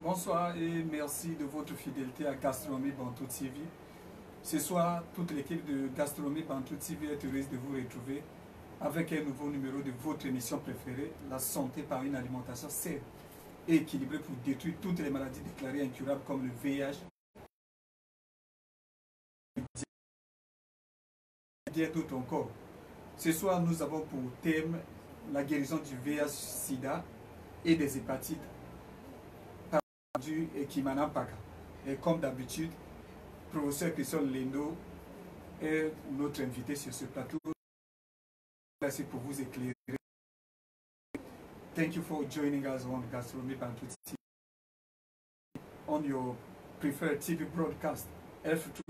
Bonsoir et merci de votre fidélité à Gastronomie Bantou TV. Ce soir, toute l'équipe de Gastronomie Bantou TV est heureuse de vous retrouver avec un nouveau numéro de votre émission préférée, la santé par une alimentation saine et équilibrée pour détruire toutes les maladies déclarées incurables comme le VIH et bien d'autres encore. Ce soir, nous avons pour thème la guérison du VIH-Sida et des hépatites et Kimana Paka. Et comme d'habitude, professeur Christian Lendo est notre invité sur ce plateau. Merci pour vous éclairer. Thank you for joining us on Gastronomie Bantou TV on your preferred TV broadcast. Help to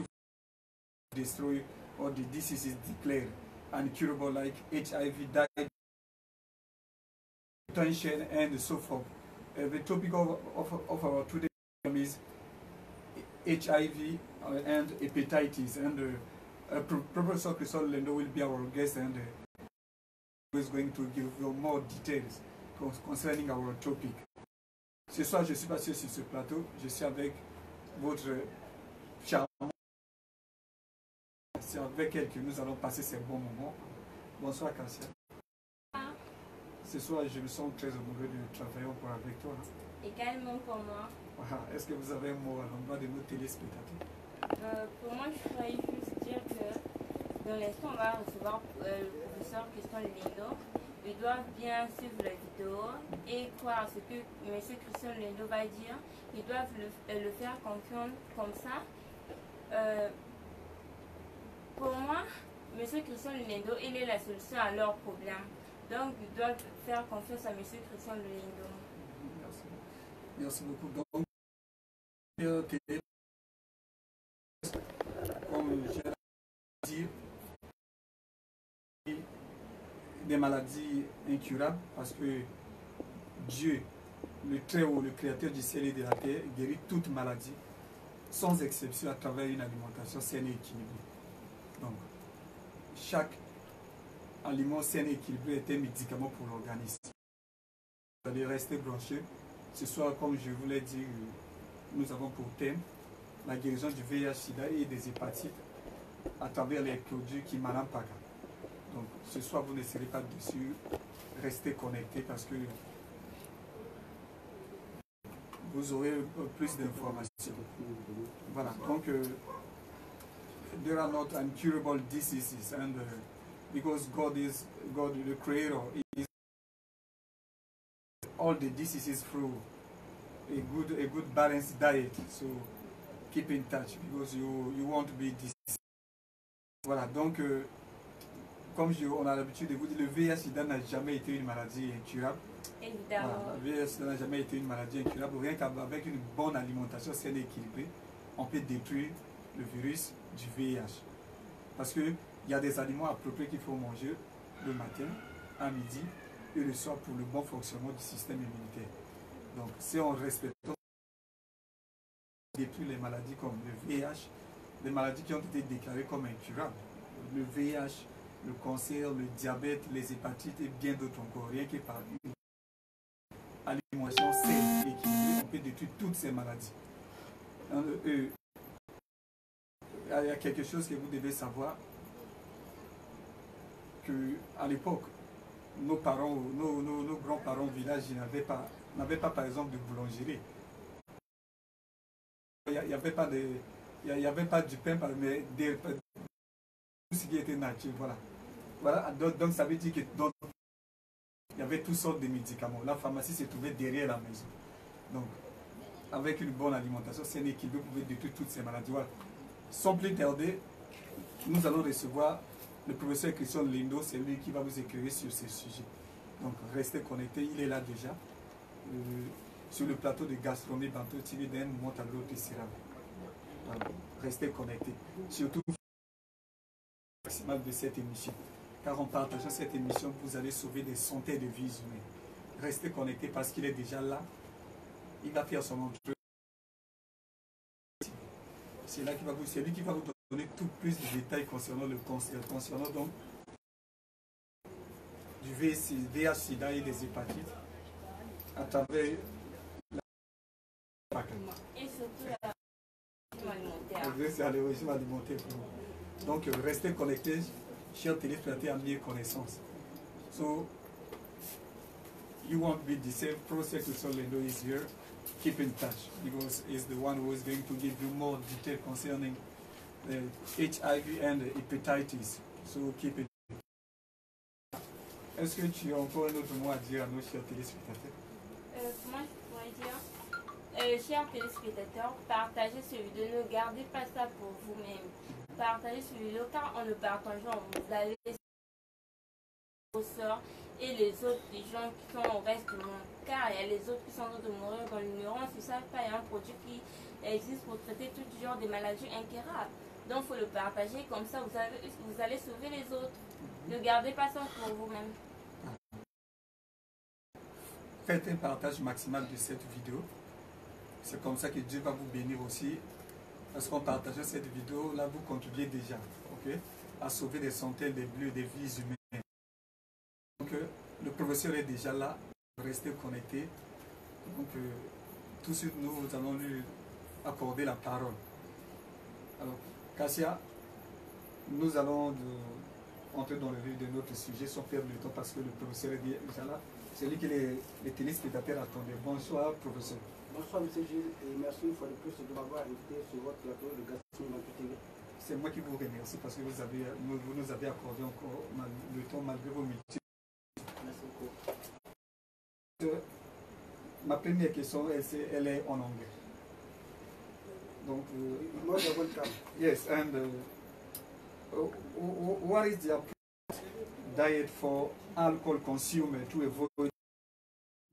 destroy all the diseases declared incurable like HIV, diabetes, hypertension, and so forth. The topic of our today's program is HIV and hepatitis, and Professor Christian Lendo will be our guest and is going to give you more details concerning our topic. Ce soir, je suis passé sur ce plateau, je suis avec votre charmant. C'est avec elle que nous allons passer ces bons moments. Bonsoir, Cassia. Ce soir, je me sens très heureux de travailler encore avec toi. Également pour moi. Est-ce que vous avez un mot à l'endroit de nos téléspectateurs? Pour moi, je voudrais juste dire que dans l'instant, on va recevoir le professeur Christian Lendo. Ils doivent bien suivre la vidéo et croire ce que M. Christian Lendo va dire. Ils doivent le faire confiance comme ça. Pour moi, M. Christian Lendo, il est la solution à leurs problèmes. Donc, ils doivent faire confiance à M. Christian Lendo. Merci. Merci beaucoup. Donc, comme je l'ai dit, des maladies incurables parce que Dieu, le Très-Haut, le Créateur du ciel et de la terre, guérit toute maladie, sans exception à travers une alimentation saine et équilibrée. Donc, chaque aliment sain et équilibré est un médicament pour l'organisme. Vous allez rester branchés. Ce soir, comme je vous l'ai dit, nous avons pour thème la guérison du VIH-Sida et des hépatites à travers les produits Kimana Paka. Donc, ce soir, vous ne serez pas dessus. Restez connectés parce que vous aurez plus d'informations. Voilà. Donc, there are not incurable diseases, and because God, the Creator, is all the diseases through a good balanced diet. So keep in touch because you won't be diseased. Voilà. Donc, comme on a l'habitude de vous dire, le VIH-Sida n'a jamais été une maladie incurable. Évidemment. Voilà, le VIH-Sida n'a jamais été une maladie incurable. Rien qu'avec une bonne alimentation saine et équilibrée, on peut détruire le virus du VIH. Parce qu'il y a des aliments appropriés qu'il faut manger le matin, à midi et le soir pour le bon fonctionnement du système immunitaire. Donc, si on respecte détruire les maladies comme le VIH, les maladies qui ont été déclarées comme incurables, le VIH, le cancer, le diabète, les hépatites et bien d'autres encore. Rien que par une alimentation saine et équilibrée, on peut détruire toutes ces maladies. Il y a quelque chose que vous devez savoir, qu'à l'époque, nos parents, nos grands-parents au village n'avaient pas par exemple de boulangerie. il n'y avait pas de, il y avait pas du pain, mais tout ce qui était nature, voilà. Voilà, donc ça veut dire que donc, il y avait toutes sortes de médicaments. La pharmacie se trouvait derrière la maison. Donc, avec une bonne alimentation, c'est un équilibre pour détruire toutes ces maladies. Voilà. Sans plus tarder, nous allons recevoir le professeur Christian Lindo, c'est lui qui va vous éclairer sur ces sujets. Donc, restez connectés, il est là déjà. Sur le plateau de gastronomie Banto TV d'un monte à l'autre de Sierra. Restez connectés. Surtout, maximal de cette émission. Car en partageant cette émission, vous allez sauver des centaines de vies humaines. Restez connectés parce qu'il est déjà là. Il va faire son entrée. C'est lui qui va vous donner tout plus de détails concernant le cancer, concernant donc du VIH, SIDA et des hépatites à travers la et surtout la c'est le régime alimentaire. Donc restez connectés, chers téléspectateurs, à mieux connaissance. So you won't be deceived. Professor Christian Lindo is here. Keep in touch because he's the one who is going to give you more detail concerning the HIV and the hepatitis. So keep it. Est-ce que tu as encore un autre mot à dire à nos chers téléspectateurs? Moi, je pourrais dire, chers téléspectateurs, partagez ce vidéo, ne gardez pas ça pour vous-même. Partagez ce vidéo car en le partageant, vous allez vos soeurs et les autres, les gens qui sont au reste du monde. Car il y a les autres qui sont en train de mourir dans l'ignorance. Ils ne savent pas, il y a un produit qui existe pour traiter tout genre de maladies incurables. Donc il faut le partager, comme ça vous allez sauver les autres. Ne gardez pas ça pour vous-même. Faites un partage maximal de cette vidéo. C'est comme ça que Dieu va vous bénir aussi. Parce qu'en partageant cette vidéo, là vous contribuez déjà, ok, à sauver des centaines de bleus, des vies humaines. Donc le professeur est déjà là. Restez connectés. Donc tout de suite nous allons lui accorder la parole. Alors Cassia, nous allons entrer dans le vif de notre sujet sans perdre le temps parce que le professeur est déjà là. C'est lui que les téléspectateurs attendaient. Bonsoir professeur. Bonsoir M. Gilles et merci une fois de plus de m'avoir invité sur votre plateau de Gastronomie Banto TV. C'est moi qui vous remercie parce que vous nous avez accordé encore le temps malgré vos multiples. Merci beaucoup. Ma première question, elle est en anglais. Donc, Moi, je welcome. yes, and what is the diet for alcohol consumer to avoid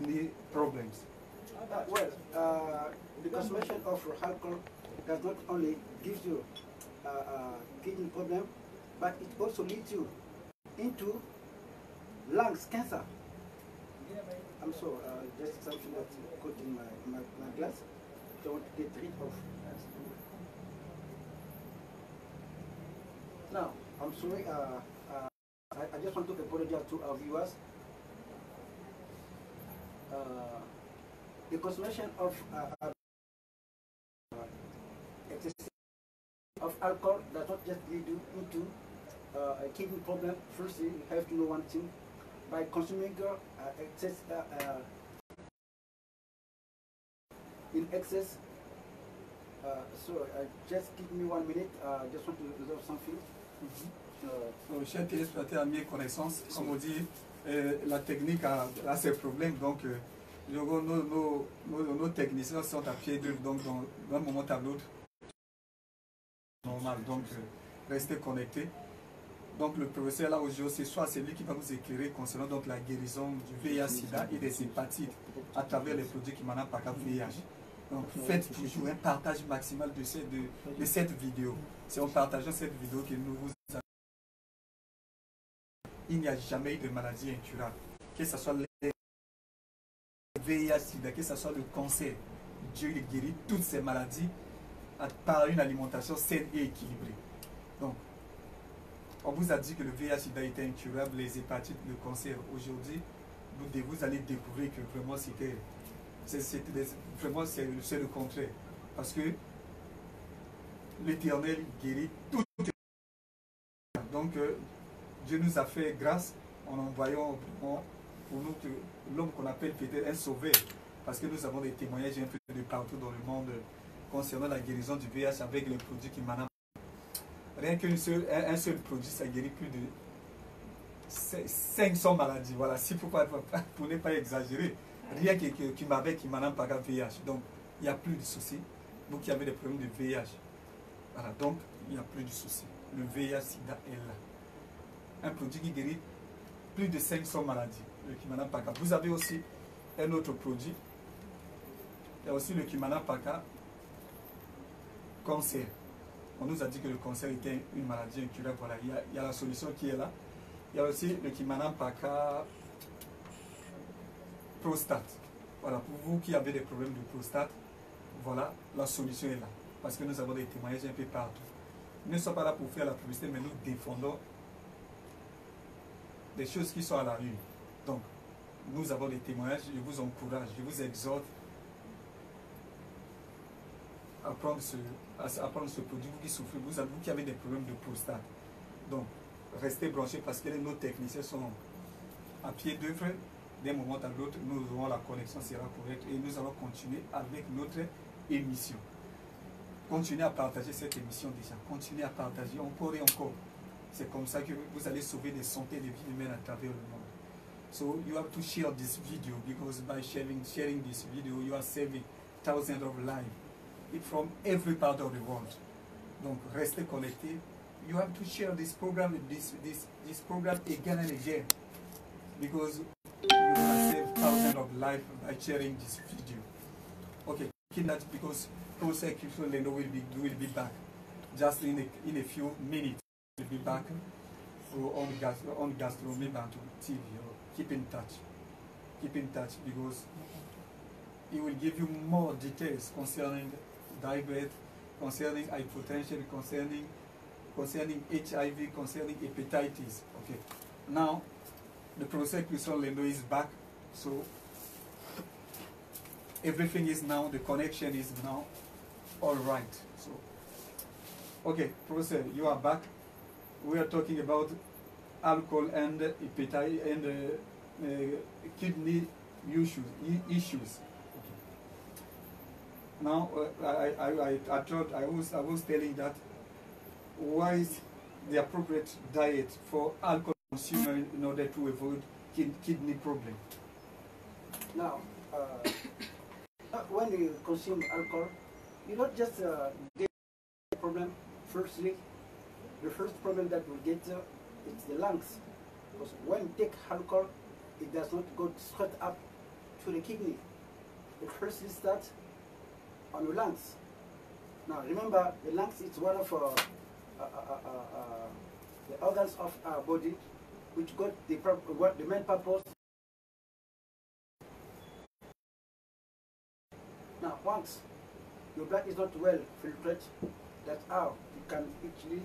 any problems? The consumption of alcohol does not only give you kidney problem, but it also leads you into lungs cancer. I'm so just something that's put in my glass. I want to get rid of. Now, I'm sorry. I just want to apologize to our viewers. The consumption of excessive of alcohol does not just lead you into a kidney problem. Firstly, you have to know one thing: by consuming in excess. Just give me 1 minute. Just want to resolve something. Chers téléspectateurs, à mieux connaissance, comme on dit, la technique a ses problèmes, donc nos techniciens sont à pied d'œuvre, donc d'un moment à l'autre, normal, donc restez connectés. Donc le professeur là aujourd'hui, ce soir, c'est lui qui va vous éclairer concernant donc la guérison du VIH/SIDA et des hépatites à travers les produits qui m'en pas VIH. Donc faites toujours un partage maximal de cette vidéo. C'est en partageant cette vidéo que nous vous avons. Il n'y a jamais eu de maladie incurable. Que ce soit le VIH/SIDA, que ce soit le cancer. Dieu guérit toutes ces maladies par une alimentation saine et équilibrée. Donc, on vous a dit que le VIH/SIDA était incurable, les hépatites, le cancer. Aujourd'hui, vous allez découvrir que vraiment vraiment c'est le contraire. Parce que l'Éternel guérit tout. Donc, Dieu nous a fait grâce en envoyant pour nous l'homme qu'on appelle peut-être un sauveur. Parce que nous avons des témoignages un peu de partout dans le monde concernant la guérison du VIH avec les produits qui m'en. Rien qu'un seul produit, ça guérit plus de 500 maladies. Voilà, si pour ne pas exagérer. Rien qui m'avait qui m'en pas VIH. Donc, il n'y a plus de soucis. Vous qui avez des problèmes de VIH. Voilà, donc, il n'y a plus de soucis. Le VIH-Sida est là. Un produit qui guérit plus de 500 maladies. Le Kimana Paka. Vous avez aussi un autre produit. Il y a aussi le Kimana Paka cancer. On nous a dit que le cancer était une maladie incurable. Voilà, il y a la solution qui est là. Il y a aussi le Kimana Paka prostate. Voilà, pour vous qui avez des problèmes de prostate, voilà, la solution est là. Parce que nous avons des témoignages un peu partout. Nous ne sommes pas là pour faire la publicité, mais nous défendons des choses qui sont à la rue. Donc, nous avons des témoignages, je vous encourage, je vous exhorte à prendre ce produit, vous qui souffrez, vous qui avez des problèmes de prostate. Donc, restez branchés parce que nos techniciens sont à pied d'œuvre. D'un moment à l'autre, nous aurons la connexion sera correcte et nous allons continuer avec notre émission. Continuez à partager cette émission déjà. Continuez à partager encore et encore. C'est comme ça que vous allez sauver des centaines de vies humaines à travers le monde. So you have to share this video because by sharing this video, you are saving thousands of lives from every part of the world. Donc restez connectés. You have to share this program, this program again and again because you will save thousands of lives by sharing this video. Okay, that because Professor Kipson Leno will be back just in a few minutes. We'll be back on Gastronomy Bantu TV. Keep in touch because he will give you more details concerning diabetes, concerning hypertension, concerning HIV, concerning hepatitis. Okay, now the Professor Kipson Leno is back, so everything is now, the connection is now all right. So, okay, Professor, you are back. We are talking about alcohol and hepatitis and kidney issues. Okay. Now, I was telling that what is the appropriate diet for alcohol consumer in order to avoid kidney problem? Now, when you consume alcohol, you don't just get a problem. Firstly, the first problem that will get is the lungs. Because when you take alcohol, it does not go straight up to the kidney. It firstly starts on the lungs. Now remember, the lungs is one of the organs of our body which got the main purpose. Now once your blood is not well filtered, that's how it can actually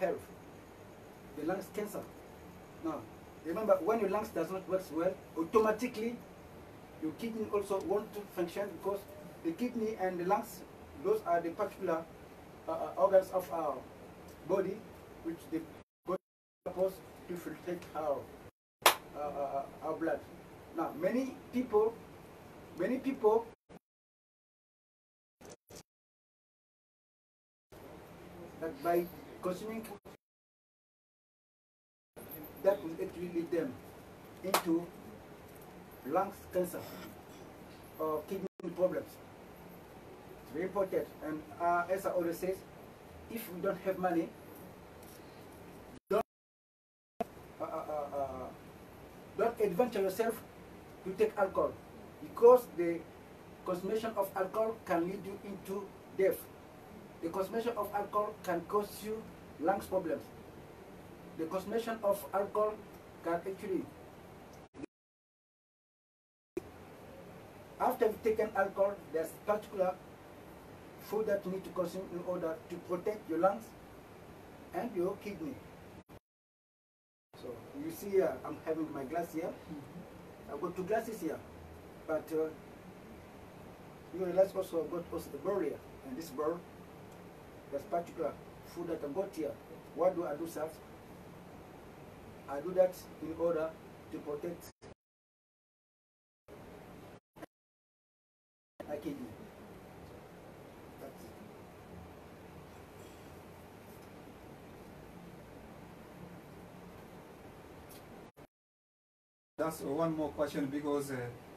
help the lungs cancer. Now remember, when your lungs does not work well, automatically your kidney also wants to function, because the kidney and the lungs, those are the particular organs of our body which the body is supposed to filtrate our blood. Now many people that by consuming, that will actually lead them into lungs cancer or kidney problems. It's very important. And as I always say, if you don't have money, don't adventure yourself to take alcohol, because the consumption of alcohol can lead you into death. The consumption of alcohol can cause you lungs problems. The consumption of alcohol can actually, after you've taken alcohol, there's particular food that you need to consume in order to protect your lungs and your kidney. So you see here, I'm having my glass here. I've got two glasses here, but you realize also I've got also the bowl here, and this bowl, there's particular food that I've got here. Why do I do that? I do that in order to protect my kidney. ask one more question because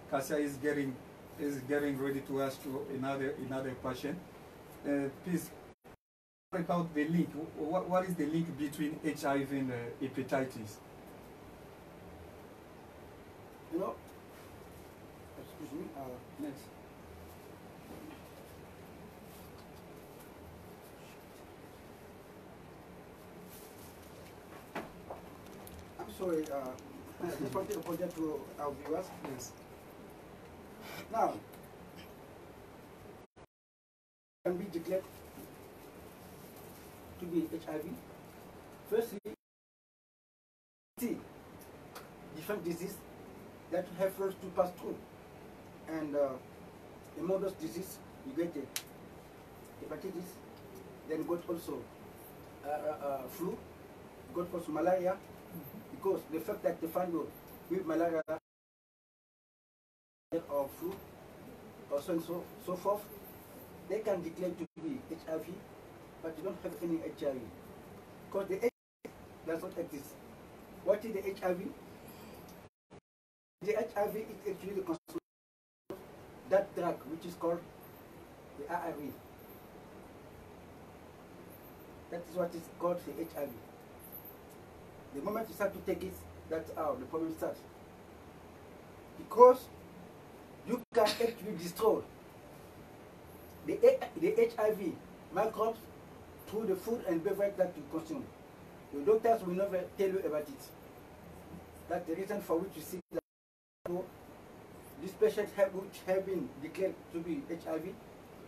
Kasia is getting ready to ask you another question. Please, about the link. What is the link between HIV and hepatitis? You know, excuse me. Yes. I'm sorry. I just want to apologize to our viewers. Yes. Now, can be declared to be HIV. Firstly, see different disease that have first to pass through, and among those disease you get hepatitis, then got also flu, got also malaria, because the fact that they find out with malaria or flu or so and so forth, they can declare to be HIV, but you don't have any HIV. Because the HIV does not exist. What is the HIV? The HIV is actually the constitution of that drug which is called the ARV. That is what is called the HIV. The moment you start to take it, that's how the problem starts. Because you can actually destroy the HIV microbes through the food and beverage that you consume. The doctors will never tell you about it. That's the reason for which you see that these patients which have been declared to be HIV,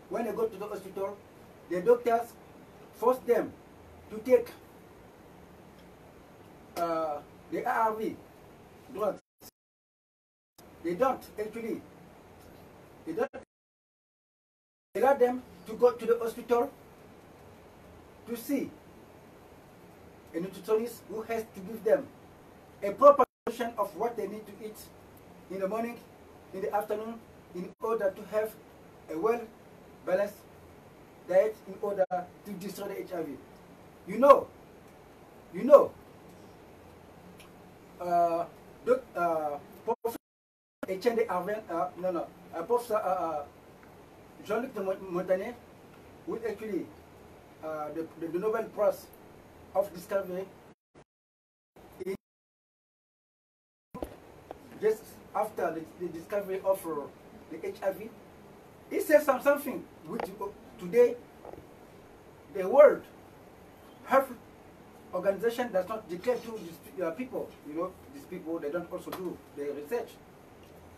when they go to the hospital, the doctors force them to take the ARV drugs. They don't allow them to go to the hospital to see a nutritionist who has to give them a proper portion of what they need to eat in the morning, in the afternoon, in order to have a well-balanced diet in order to destroy the HIV. You know, Professor Etienne Professor Jean-Luc Montagnier, who is actually the Nobel Prize of Discovery, just after the discovery of the HIV, he said something which today the World Health Organization does not declare to these people. You know, these people, they don't also do the research.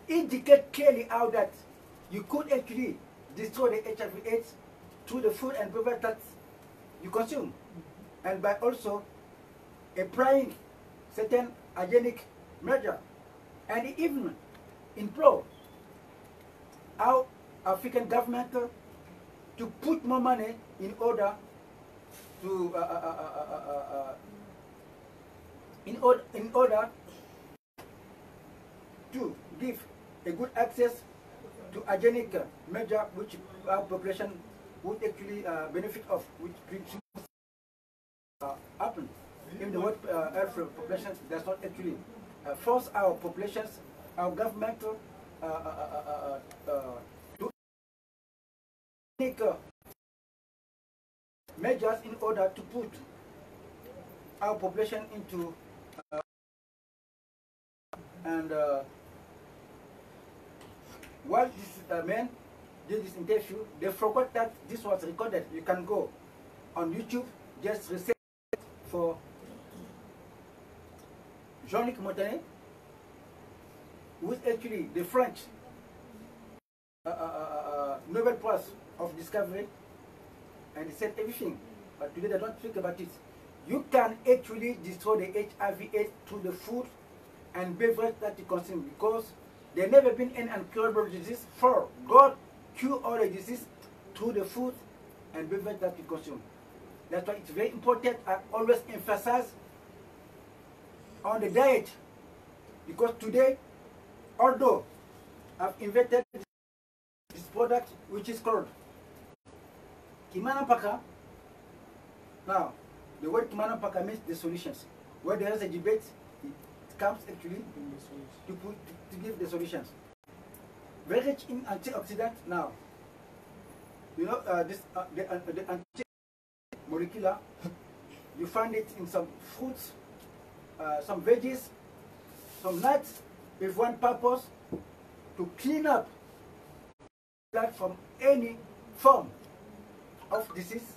It declared clearly out that you could actually destroy the HIV/AIDS through the food and beverage that you consume, and by also applying certain hygienic measure, and even implore our African government to put more money in order to in order to give a good access to hygienic measure which our population would actually benefit of, which happen. If the world population does not actually force our populations, our government to take measures in order to put our population into and while this man did this interview, they forgot that this was recorded. You can go on YouTube, just research for Jean-Luc Montagnier, who is actually the French Nobel Prize of Discovery, and he said everything, but today they don't speak about it. You can actually destroy the HIV/AIDS through the food and beverage that you consume, because there never been an incurable disease. For God cure all the disease through the food and beverage that you consume. That's why it's very important. I always emphasize on the diet, because today, although I've invented this product which is called Kimana Paka. Now, the word Kimana Paka means the solutions. Where there is a debate, comes actually to give the solutions. Very rich in antioxidant now. You know, the anti-molecular, you find it in some fruits, some veggies, some nuts, with one purpose, to clean up blood from any form of disease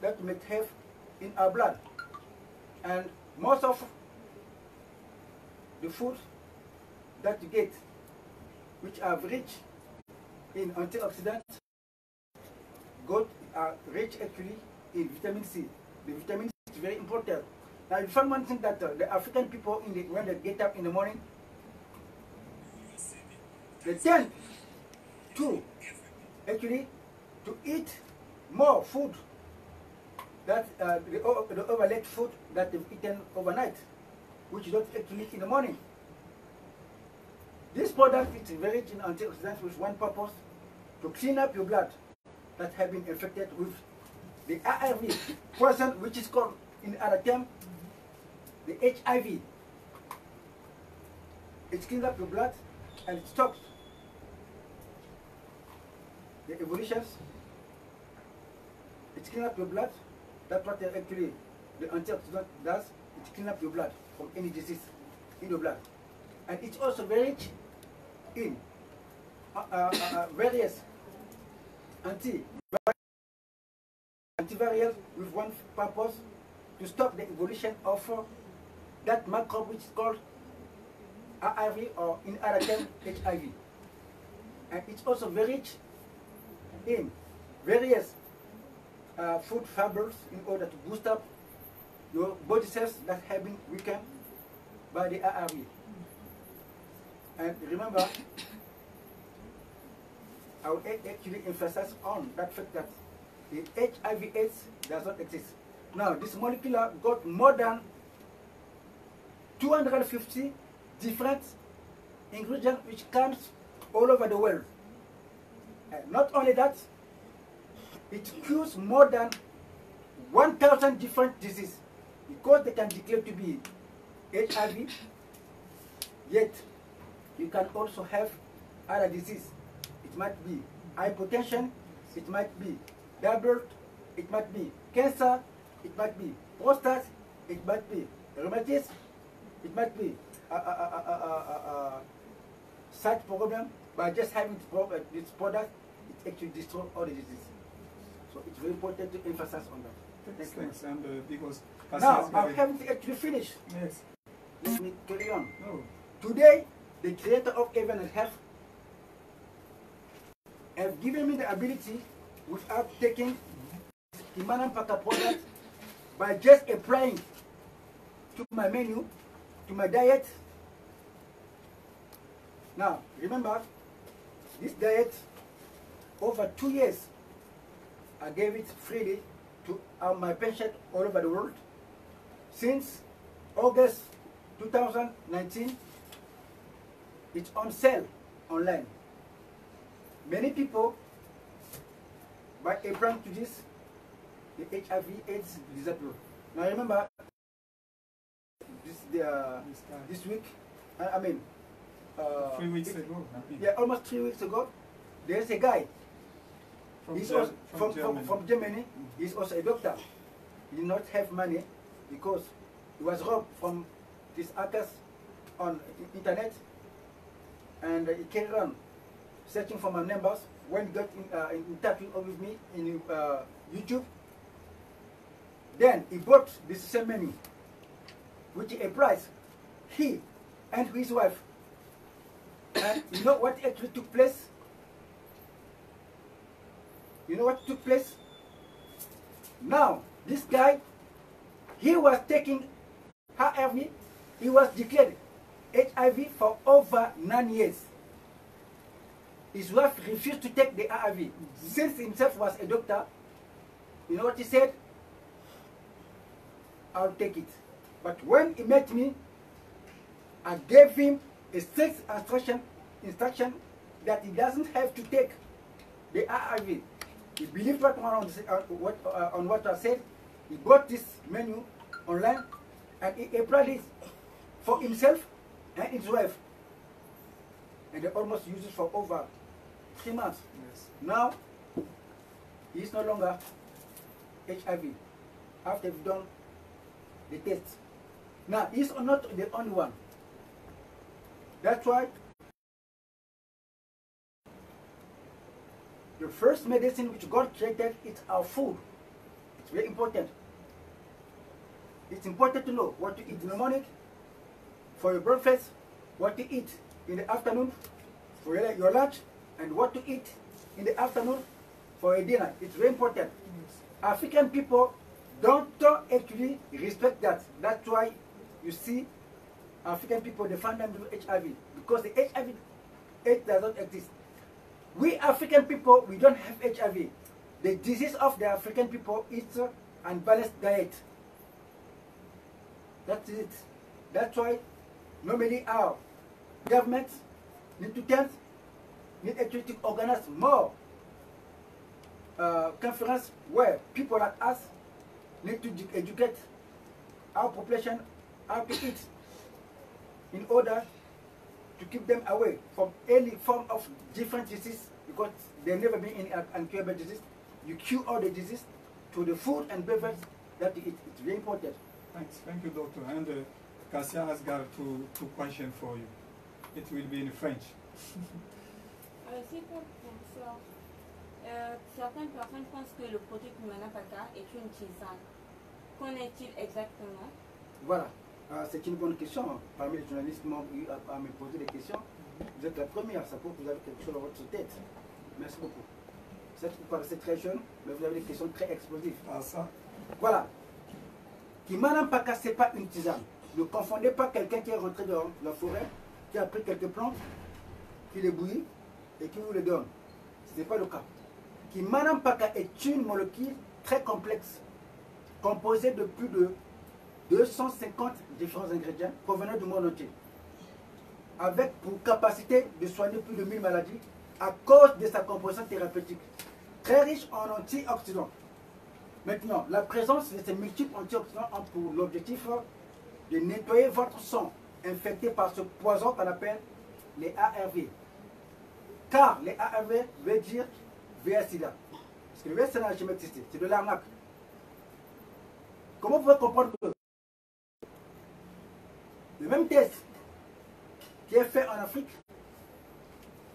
that we may have in our blood. And most of the food that you get, which are rich in antioxidants, are rich actually in vitamin C. The vitamin C is very important. Now, you find one thing that the African people, when they get up in the morning, they tend to actually to eat more food that the overlaid food that they've eaten overnight, which you don't actually eat in the morning. This product is very rich in antioxidants with one purpose, to clean up your blood that have been infected with the ARV poison, which is called in other term the HIV. It cleans up your blood and it stops the evolutions. It cleans up your blood. That's what actually the antioxidant does. It cleans up your blood from any disease in your blood. And it's also very rich in various antivirals with one purpose, to stop the evolution of that microbe which is called ARV, or in other terms HIV. And it's also very rich in various food fibers in order to boost up your body cells that have been weakened by the ARV. And remember, I will actually emphasize on that fact that the HIV/AIDS does not exist. Now, this molecular got more than 250 different ingredients which comes all over the world. And not only that, it cures more than 1,000 different diseases, because they can declare to be HIV, yet you can also have other disease. It might be hypertension, it might be diabetes, it might be cancer, it might be prostate, it might be rheumatism, it might be side problem. By just having this product, it actually destroys all the disease. So it's very important to emphasize on that. Thanks. And because now I haven't actually finished. Yes. Let me carry on. No. Today, the creator of Heaven and Health have given me the ability, without taking Imanam Paka product, by just applying to my menu, to my diet. Now, remember, this diet, over 2 years, I gave it freely to my patients all over the world. Since August 2019, it's on sale online. Many people, by applying to this, the HIV/AIDS disappear. Now remember, this week, 3 weeks ago. Yeah, almost 3 weeks ago, there's a guy. He's also from Germany. He's also a doctor. He did not have money because he was robbed from these hackers on internet, and he carried on searching for my numbers. When he got in touch with me in YouTube, then he bought this same menu, which he applies, he and his wife. And you know what actually took place? You know what took place? Now, this guy, he was taking HIV, he was declared HIV for over 9 years. His wife refused to take the HIV. Since himself was a doctor, you know what he said? I'll take it. But when he met me, I gave him a strict instruction that he doesn't have to take the HIV. He believed on what I said. He bought this menu online and he applied it for himself and his wife. And they almost use it for over 3 months. Yes. Now, he is no longer HIV after they've done the test. Now, he's not the only one. That's why the first medicine which God created is our food. It's very important. It's important to know what to eat in the morning for your breakfast, what to eat in the afternoon for your lunch, and what to eat in the afternoon for your dinner. It's very important. Yes. African people don't actually respect that. That's why you see African people, they find them with HIV, because the HIV AIDS does not exist. We African people, we don't have HIV. The disease of the African people is unbalanced diet. That's it. That's why normally our governments need actually to organize more conference where people like us need to educate our population how to eat in order to keep them away from any form of different disease, because there never been any incurable disease. You cure all the disease to the food and beverage that you eat. It's very important. Thanks. Thank you, doctor. And Cassia has got two questions for you. It will be in French. C'est pour ça. Certaines personnes pensent que le produit Kumanapaka est une tisane. Qu'en est-il exactement? Voilà. C'est une bonne question. Parmi les journalistes qui m'ont eu à me poser des questions, vous êtes la première. Ça prouve que vous avez quelque chose dans votre tête. Merci beaucoup. Vous paraissez très jeune, mais vous avez des questions très explosives. Ah, ça. Voilà. Kimanapaka, ce n'est pas une tisane. Ne confondez pas quelqu'un qui est rentré dans la forêt, qui a pris quelques plantes, qui les bouillit et qui vous les donne. Ce n'est pas le cas. Kimanapaka est une molécule très complexe, composée de plus de 250 différents ingrédients provenant du monde entier, avec pour capacité de soigner plus de 1000 maladies à cause de sa composition thérapeutique, très riche en antioxydants. Maintenant, la présence de ces multiples antioxydants a pour l'objectif de nettoyer votre sang infecté par ce poison qu'on appelle les ARV. Car les ARV veut dire VIH-Sida. Parce que le VIH-Sida n'a jamais existé, c'est de l'arnaque. Comment vous pouvez comprendre que le même test qui est fait en Afrique,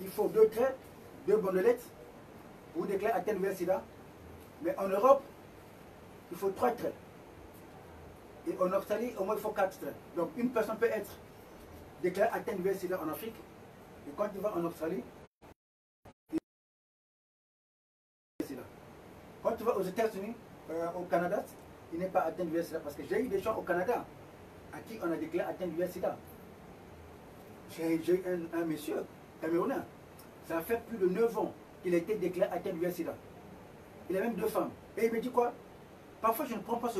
il faut 2 traits, 2 bandelettes pour déclarer atteindre le VIH-Sida. Mais en Europe, il faut 3 traits. Et en Australie, au moins, il faut 4 traits. Donc, une personne peut être déclarée atteinte du VIH-Sida en Afrique. Et quand il va en Australie, quand tu vas aux États-Unis, au Canada, il n'est pas atteint du VIH-Sida. Parce que j'ai eu des gens au Canada à qui on a déclaré atteint du VIH-Sida. J'ai eu un monsieur camerounais. Ça fait plus de 9 ans qu'il a été déclaré atteint du VIH-Sida. Il a même 2 femmes. Et il me dit quoi? Parfois, je ne prends pas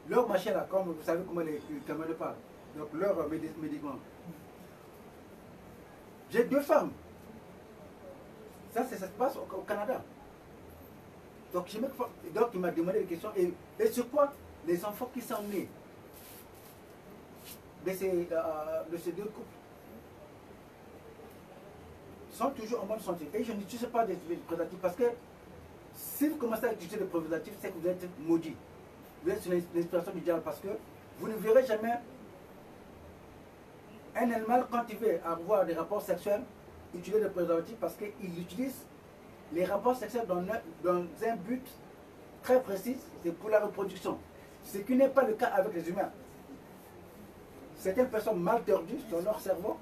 leur machin là, comme vous savez comment les Camerounais parlent. Donc, leur médicament. J'ai 2 femmes. Ça se passe au Canada. Donc, il m'a demandé des questions. Et sur quoi les enfants qui sont nés de ces 2 couples sont toujours en bonne santé. Et je n'utilise pas des préservatifs parce que si vous commencez à utiliser des préservatifs, c'est que vous êtes maudit. Vous êtes sur l'inspiration du diable parce que vous ne verrez jamais un animal quand il veut avoir des rapports sexuels utiliser des préservatifs parce qu'il utilise les rapports sexuels dans un but très précis, c'est pour la reproduction. Ce qui n'est pas le cas avec les humains. Certaines personnes mal tordues dans leur cerveau,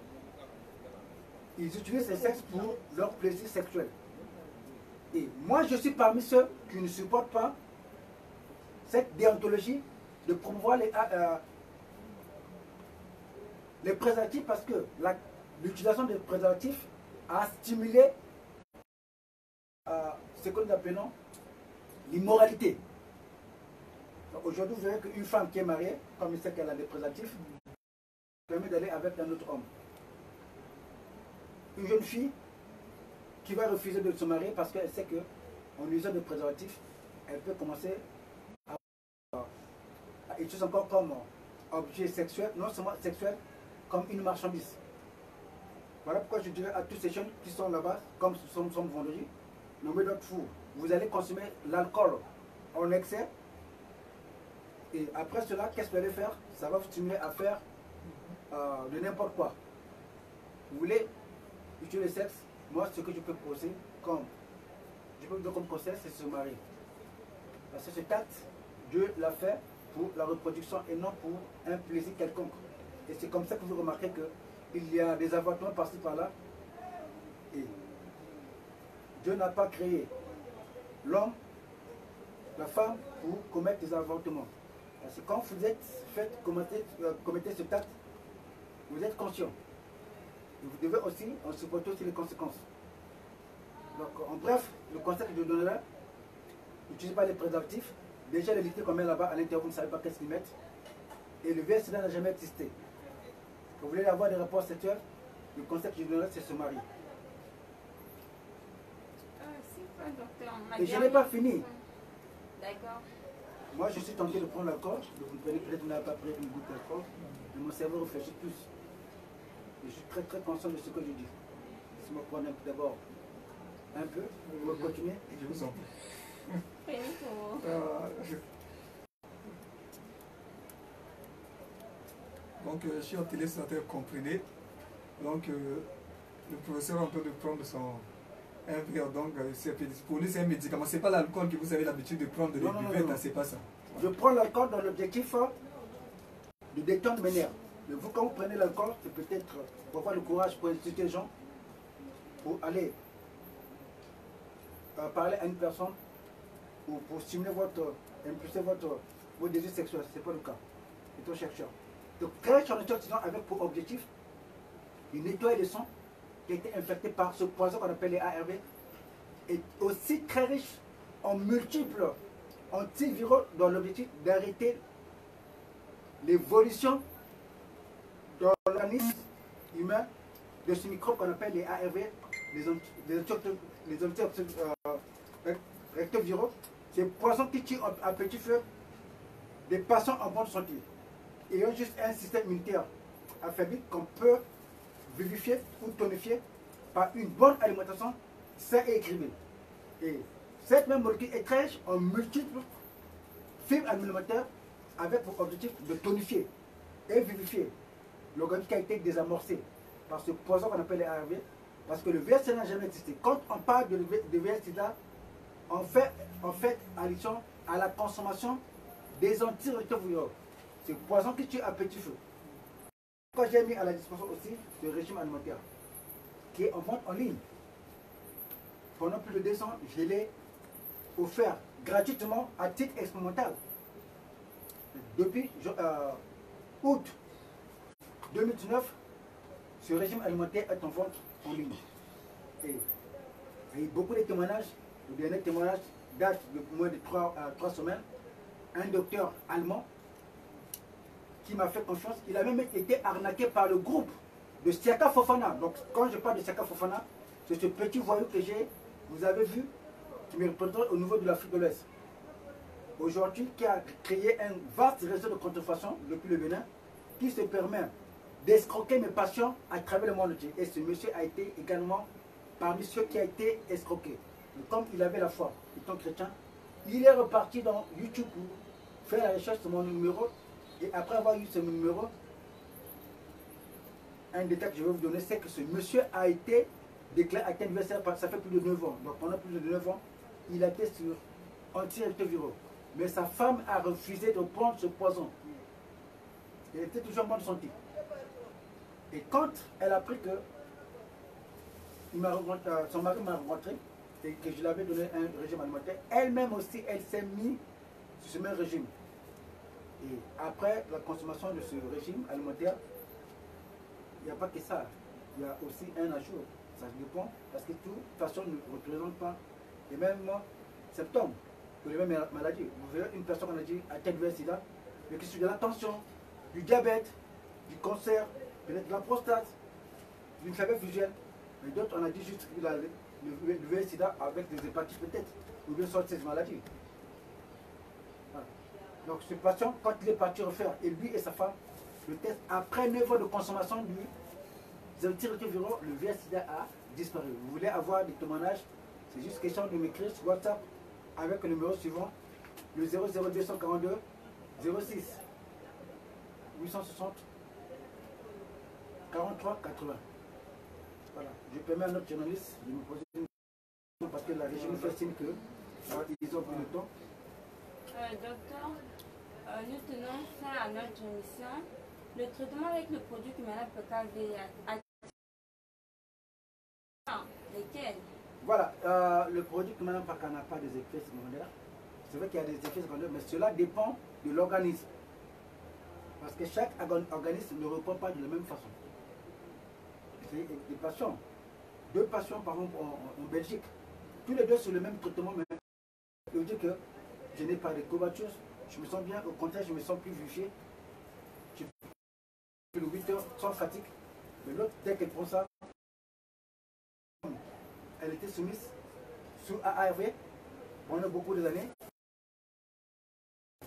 ils utilisent le sexe pour leur plaisir sexuel. Et moi, je suis parmi ceux qui ne supportent pas cette déontologie de promouvoir les préservatifs parce que l'utilisation des préservatifs a stimulé ce que nous appelons l'immoralité. Aujourd'hui, vous verrez qu'une femme qui est mariée, comme il sait qu'elle a des préservatifs, permet d'aller avec un autre homme. Une jeune fille qui va refuser de se marier parce qu'elle sait qu'en usant des préservatifs, elle peut commencer à utiliser encore comme objet sexuel, non seulement sexuel, comme une marchandise. Voilà pourquoi je dirais à tous ces jeunes qui sont là-bas, comme nous sommes vendredi, nommez d'autres fous. Vous allez consommer l'alcool en excès. Et après cela, qu'est-ce que vous allez faire? Ça va vous stimuler à faire de n'importe quoi. Vous voulez utiliser le sexe? Moi, ce que je peux proposer comme conseil, c'est se marier. Parce que cet acte, Dieu l'a fait pour la reproduction et non pour un plaisir quelconque. Et c'est comme ça que vous remarquez qu'il y a des avortements par-ci par-là. Et Dieu n'a pas créé l'homme, la femme, pour commettre des avortements. Parce que quand vous êtes commettez cet acte, vous êtes conscient. Et vous devez aussi en supporter aussi les conséquences. Donc, en bref, le conseil que je donnerai, n'utilisez pas les préservatifs. Déjà, les liquides qu'on met là-bas, à l'intérieur, vous ne savez pas qu'est-ce qu'ils mettent. Et le VSida n'a jamais existé. Quand vous voulez avoir des rapports sexuels, le conseil que je donnerai, c'est se marier. Et je n'ai pas fini. D'accord. Moi, je suis tenté de prendre l'alcool. Vous prenez peut-être vous n'avez pas pris une goutte d'alcool. Mais mon cerveau réfléchit plus. Et je suis très très conscient de ce que je dis. Laissez-moi prendre d'abord un peu. Vous pouvez continuer. Je vous en prie. Donc, chers téléspectateurs, comprenez. Donc, le professeur est en train de prendre un verre. Donc, pour nous, c'est un médicament. Ce n'est pas l'alcool que vous avez l'habitude de prendre de l'ébuvette, c'est pas ça. Je prends l'alcool dans l'objectif de détendre mes nerfs. Mais vous, quand vous prenez l'alcool, c'est peut-être pour avoir le courage pour insulter les gens, pour aller parler à une personne, ou pour stimuler impulser vos désirs sexuels. Ce n'est pas le cas. C'est un chercheur. Donc, créer son étudiant avec pour objectif de nettoyer le sang qui a été infecté par ce poison qu'on appelle les ARV, est aussi très riche en multiples antiviraux dans l'objectif d'arrêter l'évolution dans l'organisme humain de ce microbe qu'on appelle les ARV, les antirétroviraux. C'est poison qui tue à petit feu des patients en bonne santé. Et ont juste un système immunitaire affaibli qu'on peut vivifier ou tonifier par une bonne alimentation saine et équilibrée. Et cette même molécule est riche en multiples fibres alimentaires avec pour objectif de tonifier et vivifier l'organisme qui a été désamorcé par ce poison qu'on appelle les ARV, parce que le VIH n'a jamais existé. Quand on parle de VIH-Sida, on fait allusion à la consommation des antirétroviraux. C'est le poison qui tue à petit feu. Quand j'ai mis à la disposition aussi le régime alimentaire, qui est en vente en ligne, pendant plus de 2 ans, je l'ai offert gratuitement à titre expérimental. Depuis août 2019, ce régime alimentaire est en vente en ligne. Et beaucoup de témoignages, le dernier témoignage date de moins de 3 semaines. Un docteur allemand qui m'a fait confiance, il a même été arnaqué par le groupe de Siaka Fofana. Donc quand je parle de Siaka Fofana, c'est ce petit voyou que vous avez vu, qui me représente au niveau de l'Afrique de l'Ouest. Aujourd'hui, qui a créé un vaste réseau de contrefaçon depuis le Bénin, qui se permet d'escroquer mes patients à travers le monde entier. Et ce monsieur a été également parmi ceux qui a été escroqués. Mais comme il avait la foi, étant chrétien, il est reparti dans YouTube pour faire la recherche sur mon numéro. Et après avoir eu ce numéro, un détail que je vais vous donner, c'est que ce monsieur a été déclaré acte anniversaire, ça fait plus de 9 ans. Donc pendant plus de 9 ans, il a été sur antirétroviraux. Mais sa femme a refusé de prendre ce poison. Elle était toujours en bonne santé. Et quand elle a appris que son mari m'a rencontré et que je lui avais donné un régime alimentaire, elle-même aussi, elle s'est mise sur ce même régime. Et après la consommation de ce régime alimentaire, il n'y a pas que ça. Il y a aussi un ajout. Ça dépend parce que toute façon ne représente pas les mêmes symptômes que les mêmes maladies. Vous verrez une personne, on a dit, atteinte du VIH-Sida, mais qui suit de la tension, du diabète, du cancer, peut-être de la prostate, d'une faiblesse visuelle. Mais d'autres, on a dit juste qu'il a le VIH-Sida avec des hépatites peut-être, ou bien sorte ces maladies. Voilà. Donc ce patient, quand il est parti refaire, et lui et sa femme, le test, après 9 heures de consommation du antirétroviraux, le VIH-Sida a disparu. Vous voulez avoir des témoignages, c'est juste question de m'écrire sur WhatsApp avec le numéro suivant, le 00242 06 860 43 80. Voilà. Je permets à notre journaliste de me poser une question parce que la région nous fait signe que ils ont pris le temps. Docteur, nous tenons fin à notre émission. Le traitement avec le produit Kumana PKV lesquels? Voilà, le produit Kumana PK n'a pas des effets secondaires. C'est vrai qu'il y a des effets secondaires, mais cela dépend de l'organisme. Parce que chaque organisme ne répond pas de la même façon. C'est des patients. 2 patients par exemple en Belgique, tous les 2 sur le même traitement, mais je veux dire que je n'ai pas de courbatures, je me sens bien, au contraire, je me sens plus vivifié. Je fais 8 heures sans fatigue, mais l'autre, dès qu'elle prend ça, elle était soumise sous ARV pendant beaucoup d'années.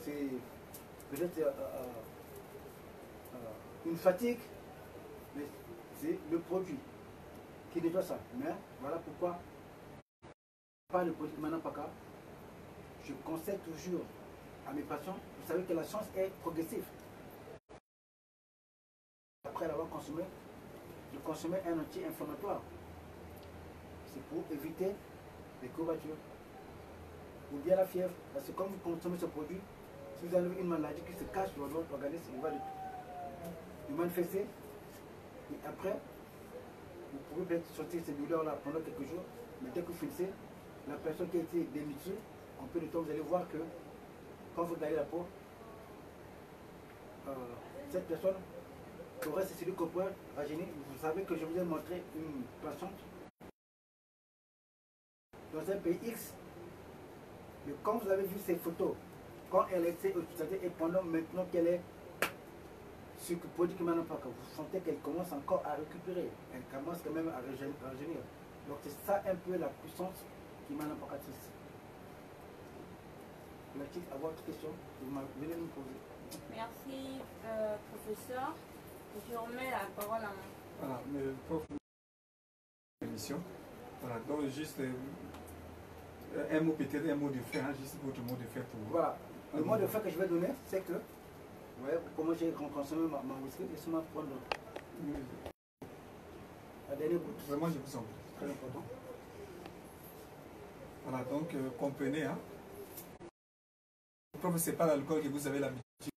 C'est peut-être une fatigue, mais c'est le produit qui nettoie ça. Mais voilà pourquoi pas le produit Kumana PK. Je conseille toujours à mes patients, vous savez que la chance est progressive. Après l'avoir consommé, de consommer un anti-inflammatoire. C'est pour éviter les courbatures ou bien la fièvre. Parce que comme vous consommez ce produit, si vous avez une maladie qui se cache dans votre organisme, il va le manifester. Et après, vous pouvez peut-être sortir ces douleurs-là pendant quelques jours, mais dès que vous finissez, la personne qui a été dénutrie, en peu de temps, vous allez voir que quand vous regardez la peau, cette personne aurait ses cellules corporelles rajeunies. Vous savez que je vous ai montré une patiente dans un pays X, mais quand vous avez vu ces photos, quand elle était hospitalisée et pendant maintenant qu'elle est sur le produit Kumana PK, vous sentez qu'elle commence encore à récupérer, elle commence quand même à rajeunir. Donc c'est ça un peu la puissance Kumana PK. Merci à votre question, vous venez me poser. Merci, professeur. Je remets la parole à moi. Voilà, mais pour l'émission, voilà, donc juste un mot peut-être, un mot de fin, juste votre mot de fin pour vous. Voilà, le mot de fin que je vais donner, c'est que, vous voyez comment j'ai consommé ma whisky, laissez-moi prendre la dernière goutte. Vraiment, je vous en prie. Très important. Voilà, donc comprenez, hein. Le prof, c'est pas l'alcool que vous avez l'habitude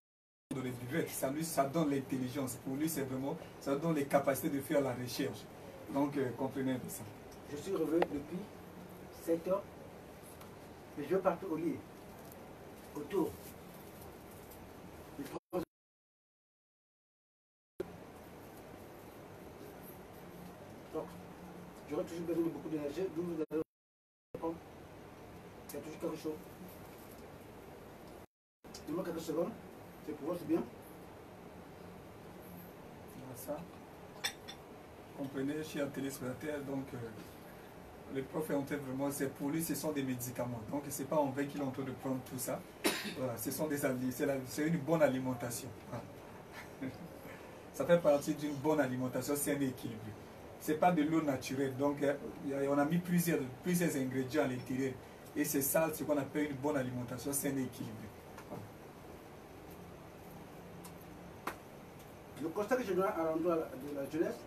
de les buvettes. Ça donne l'intelligence. Pour lui, c'est vraiment, ça donne les capacités de faire la recherche. Donc, comprenez un peu ça. Je suis revenu depuis 7 heures, mais je vais partir au lit, autour. Donc, j'aurai toujours besoin de beaucoup d'énergie, d'où vous allez prendre. Il y a toujours quelque chose. Donne-moi quelques secondes, c'est pour voir, c'est bien. Voilà ça. Comprenez, chers téléspectateurs, donc le prof est en train vraiment, c'est pour lui, ce sont des médicaments. Donc c'est pas en vain qu'il est en train de prendre tout ça. Voilà, ce sont des c'est une bonne alimentation. Voilà. Ça fait partie d'une bonne alimentation saine et équilibrée. C'est pas de l'eau naturelle, donc on a mis plusieurs ingrédients à l'intérieur. Et c'est ça ce qu'on appelle une bonne alimentation saine et équilibrée. Voilà. Le constat que je donne à l'endroit de la jeunesse,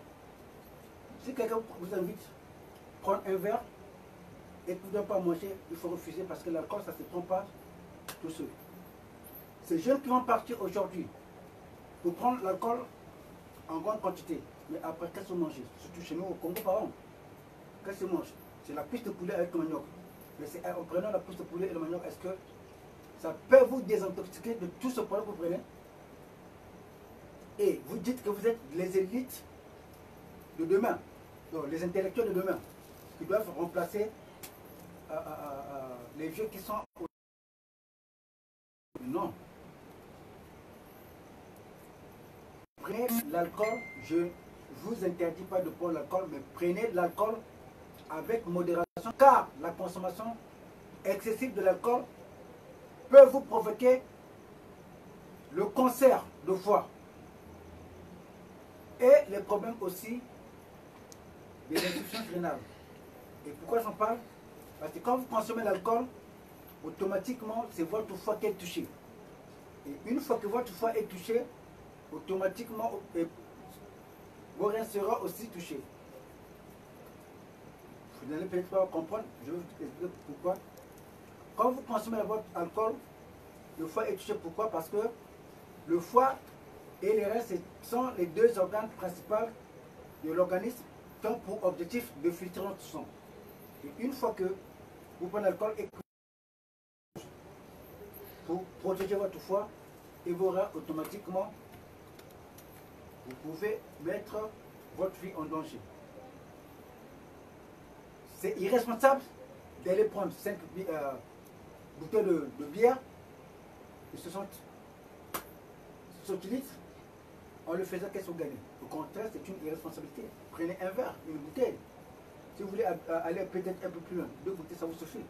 si quelqu'un vous invite à prendre un verre et que vous ne devez pas manger, il faut refuser parce que l'alcool, ça ne se prend pas tout seul. Ces jeunes qui vont partir aujourd'hui pour prendre l'alcool en grande quantité, mais après, qu'est-ce qu'on mange? Surtout chez nous au Congo, par exemple. Qu'est-ce qu'on mange? C'est la cuisse de poulet avec le manioc. Mais en prenant la cuisse de poulet et le manioc, est-ce que ça peut vous désintoxiquer de tout ce produit que vous prenez? Et vous dites que vous êtes les élites de demain, donc les intellectuels de demain, qui doivent remplacer les vieux qui sont... Non. Prenez l'alcool, je ne vous interdis pas de prendre l'alcool, mais prenez l'alcool avec modération, car la consommation excessive de l'alcool peut vous provoquer le cancer de foie et les problèmes aussi des insuffisances rénales. Et pourquoi j'en parle? Parce que quand vous consommez l'alcool, automatiquement, c'est votre foie qui est touché. Et une fois que votre foie est touché, automatiquement, vos reins seront aussi touchés. Vous n'allez peut-être pas comprendre, je vais vous expliquer pourquoi. Quand vous consommez votre alcool, le foie est touché. Pourquoi? Parce que le foie et les reins sont les deux organes principaux de l'organisme qui ont pour objectif de filtrer notre sang. Et une fois que vous prenez l'alcool et pour protéger votre foie et vos reins, automatiquement, vous pouvez mettre votre vie en danger. C'est irresponsable d'aller prendre 5 bouteilles de bière de 60 litres en le faisant, qu'est-ce que vous gagnez? Au contraire, c'est une irresponsabilité. Prenez un verre, une bouteille. Si vous voulez aller peut-être un peu plus loin, 2 bouteilles, ça vous suffit.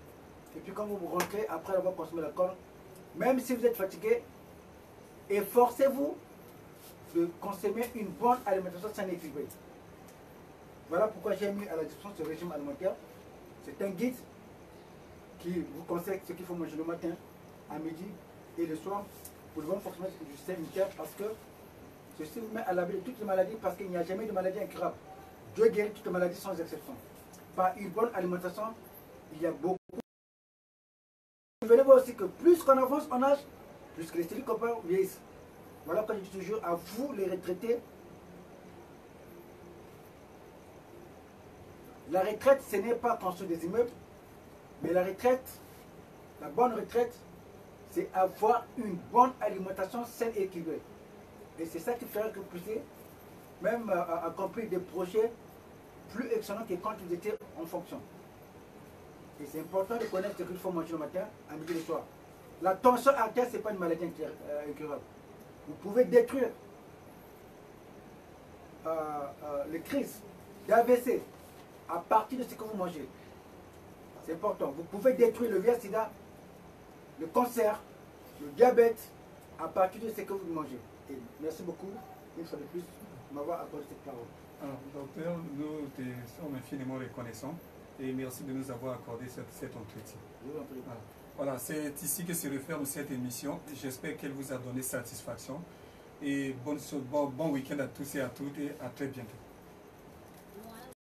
Et puis quand vous rentrez, après avoir consommé l'alcool, même si vous êtes fatigué, efforcez-vous de consommer une bonne alimentation saine et équilibrée. Voilà pourquoi j'ai mis à la disposition ce régime alimentaire. C'est un guide qui vous conseille ce qu'il faut manger le matin, à midi et le soir pour le bon fonctionnement du système immunitaire, parce que ceci vous met à l'abri de toutes les maladies, parce qu'il n'y a jamais de maladie incurable. Dieu guérit toutes les maladies sans exception. Par une bonne alimentation, il y a beaucoup. Vous venez voir aussi que plus qu'on avance en âge, plus que les cellules corporelles vieillissent. Voilà pourquoi je dis toujours à vous les retraités, la retraite ce n'est pas construire des immeubles, mais la retraite, la bonne retraite, c'est avoir une bonne alimentation saine et équilibrée. Et c'est ça qui fera que vous puissiez même accomplir des projets plus excellents que quand vous étiez en fonction. Et c'est important de connaître ce qu'il faut manger le matin, à midi et le soir. La tension artérielle, ce n'est pas une maladie incurable. Vous pouvez détruire les crises d'AVC à partir de ce que vous mangez. C'est important. Vous pouvez détruire le VIH/SIDA, le cancer, le diabète à partir de ce que vous mangez. Et merci beaucoup, une fois de plus, de m'avoir accordé cette parole. Alors, docteur, nous te sommes infiniment reconnaissants et merci de nous avoir accordé cet entretien. Je vous en prie. Voilà, c'est ici que se referme cette émission. J'espère qu'elle vous a donné satisfaction. Et bon week-end à tous et à toutes et à très bientôt.